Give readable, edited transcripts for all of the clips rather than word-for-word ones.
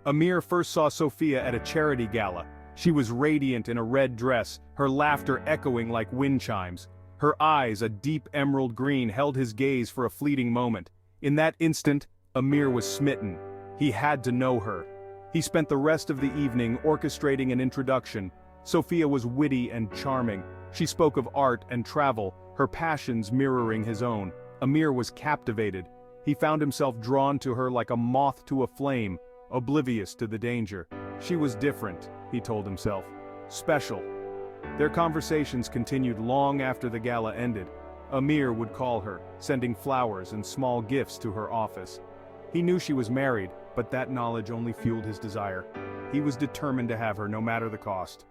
Amir first saw Sophia at a charity gala. She was radiant in a red dress, her laughter echoing like wind chimes. Her eyes, a deep emerald green, held his gaze for a fleeting moment. In that instant, Amir was smitten. He had to know her. He spent the rest of the evening orchestrating an introduction. Sophia was witty and charming. She spoke of art and travel, her passions mirroring his own. Amir was captivated. He found himself drawn to her like a moth to a flame, oblivious to the danger. She was different, he told himself. Special. Their conversations continued long after the gala ended. Amir would call her, sending flowers and small gifts to her office. He knew she was married, but that knowledge only fueled his desire. He was determined to have her no matter the cost.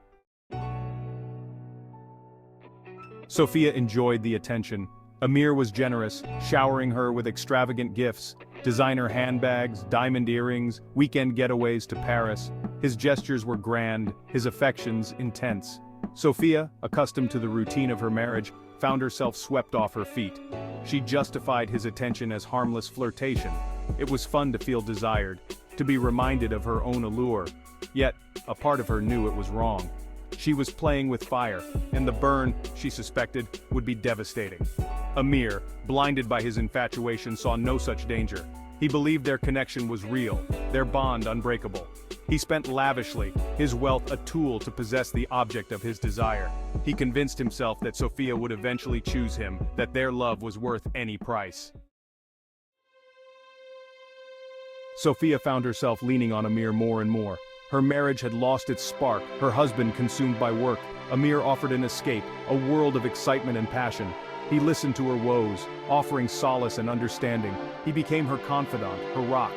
Sophia enjoyed the attention. Amir was generous, showering her with extravagant gifts, designer handbags, diamond earrings, weekend getaways to Paris. His gestures were grand, his affections intense. Sophia, accustomed to the routine of her marriage, found herself swept off her feet. She justified his attention as harmless flirtation. It was fun to feel desired, to be reminded of her own allure. Yet, a part of her knew it was wrong. She was playing with fire, and the burn, she suspected, would be devastating. Amir, blinded by his infatuation, saw no such danger. He believed their connection was real, their bond unbreakable. He spent lavishly, his wealth a tool to possess the object of his desire. He convinced himself that Sophia would eventually choose him, that their love was worth any price. Sophia found herself leaning on Amir more and more. Her marriage had lost its spark, her husband consumed by work. Amir offered an escape, a world of excitement and passion. He listened to her woes, offering solace and understanding. He became her confidant, her rock.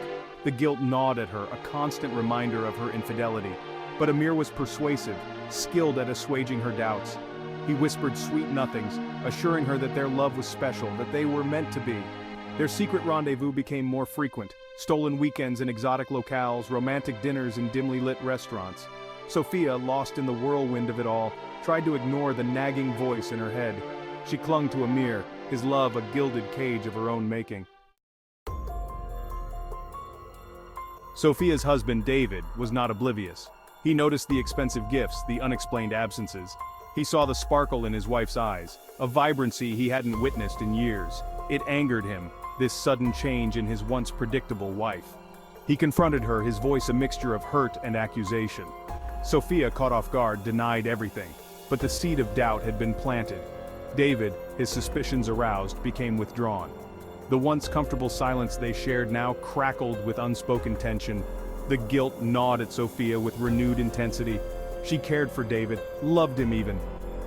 The guilt gnawed at her, a constant reminder of her infidelity. But Amir was persuasive, skilled at assuaging her doubts. He whispered sweet nothings, assuring her that their love was special, that they were meant to be. Their secret rendezvous became more frequent. Stolen weekends in exotic locales, romantic dinners in dimly lit restaurants. Sophia, lost in the whirlwind of it all, tried to ignore the nagging voice in her head. She clung to Amir, his love a gilded cage of her own making. Sophia's husband, David, was not oblivious. He noticed the expensive gifts, the unexplained absences. He saw the sparkle in his wife's eyes, a vibrancy he hadn't witnessed in years. It angered him, this sudden change in his once predictable wife. He confronted her, his voice a mixture of hurt and accusation. Sophia, caught off guard, denied everything, but the seed of doubt had been planted. David, his suspicions aroused, became withdrawn. The once comfortable silence they shared now crackled with unspoken tension. The guilt gnawed at Sophia with renewed intensity. She cared for David, loved him even.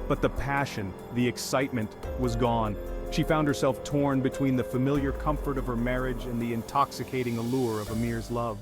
But the passion, the excitement, was gone. She found herself torn between the familiar comfort of her marriage and the intoxicating allure of Amir's love.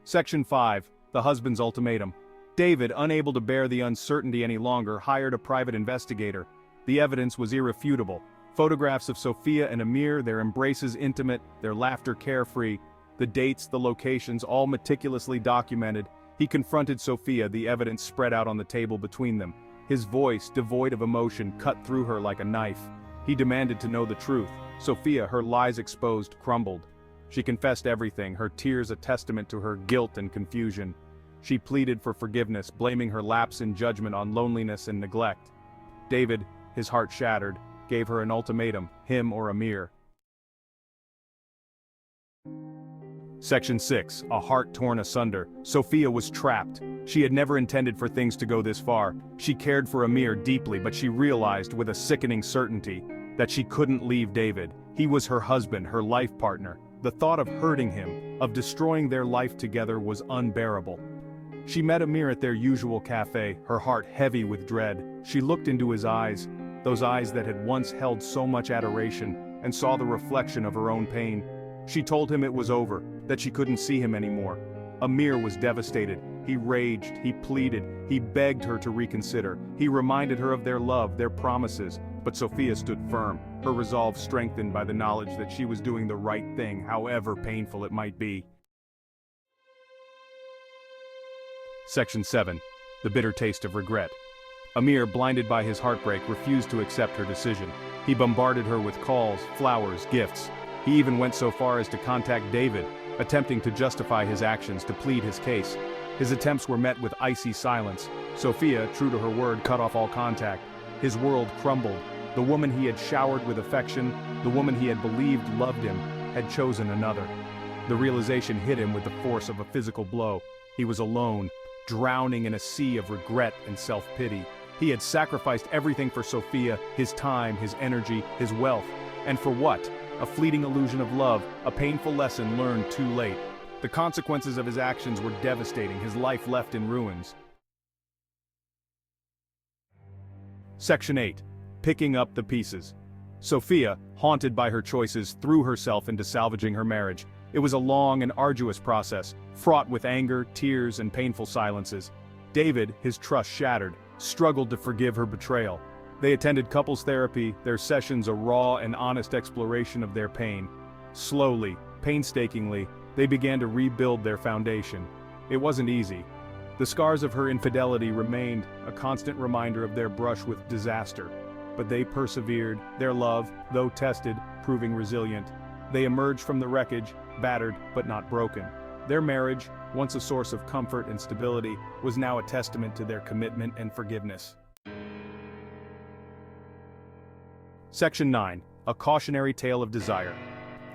Section 5. The Husband's Ultimatum. David, unable to bear the uncertainty any longer, hired a private investigator. The evidence was irrefutable. Photographs of Sophia and Amir, their embraces intimate, their laughter carefree, the dates, the locations, all meticulously documented. He confronted Sophia, the evidence spread out on the table between them. His voice, devoid of emotion, cut through her like a knife. He demanded to know the truth. Sophia, her lies exposed, crumbled. She confessed everything, her tears a testament to her guilt and confusion. She pleaded for forgiveness, blaming her lapse in judgment on loneliness and neglect. David, his heart shattered, gave her an ultimatum, him or Amir. Section 6. A heart torn asunder. Sophia was trapped. She had never intended for things to go this far. She cared for Amir deeply, but she realized with a sickening certainty that she couldn't leave David. He was her husband, her life partner. The thought of hurting him, of destroying their life together, was unbearable. She met Amir at their usual cafe, her heart heavy with dread. She looked into his eyes, those eyes that had once held so much adoration, and saw the reflection of her own pain. She told him it was over, that she couldn't see him anymore. Amir was devastated. He raged, he pleaded, he begged her to reconsider. He reminded her of their love, their promises. But Sophia stood firm, her resolve strengthened by the knowledge that she was doing the right thing, however painful it might be. Section 7. The Bitter Taste of Regret. Amir, blinded by his heartbreak, refused to accept her decision. He bombarded her with calls, flowers, gifts. He even went so far as to contact David, attempting to justify his actions to plead his case. His attempts were met with icy silence. Sophia, true to her word, cut off all contact. His world crumbled. The woman he had showered with affection, the woman he had believed loved him, had chosen another. The realization hit him with the force of a physical blow. He was alone, drowning in a sea of regret and self-pity. He had sacrificed everything for Sophia, his time, his energy, his wealth. And for what? A fleeting illusion of love, a painful lesson learned too late. The consequences of his actions were devastating, his life left in ruins. Section 8. Picking up the pieces. Sophia, haunted by her choices, threw herself into salvaging her marriage. It was a long and arduous process, fraught with anger, tears, and painful silences. David, his trust shattered, struggled to forgive her betrayal. They attended couples therapy, their sessions a raw and honest exploration of their pain. Slowly, painstakingly, they began to rebuild their foundation. It wasn't easy. The scars of her infidelity remained, a constant reminder of their brush with disaster. But they persevered, their love, though tested, proving resilient. They emerged from the wreckage, battered but not broken. Their marriage, once a source of comfort and stability, was now a testament to their commitment and forgiveness. Section 9. A cautionary tale of desire.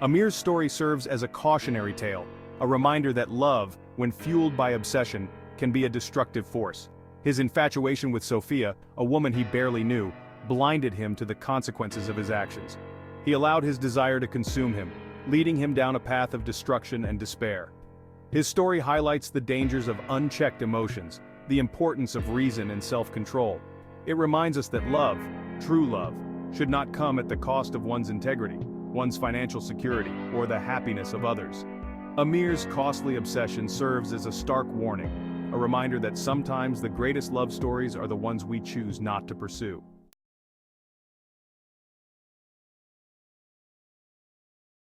Amir's story serves as a cautionary tale, a reminder that love, when fueled by obsession, can be a destructive force. His infatuation with Sophia, a woman he barely knew, blinded him to the consequences of his actions. He allowed his desire to consume him, leading him down a path of destruction and despair. His story highlights the dangers of unchecked emotions, the importance of reason and self-control. It reminds us that love, true love, should not come at the cost of one's integrity, one's financial security, or the happiness of others. Amir's costly obsession serves as a stark warning, a reminder that sometimes the greatest love stories are the ones we choose not to pursue.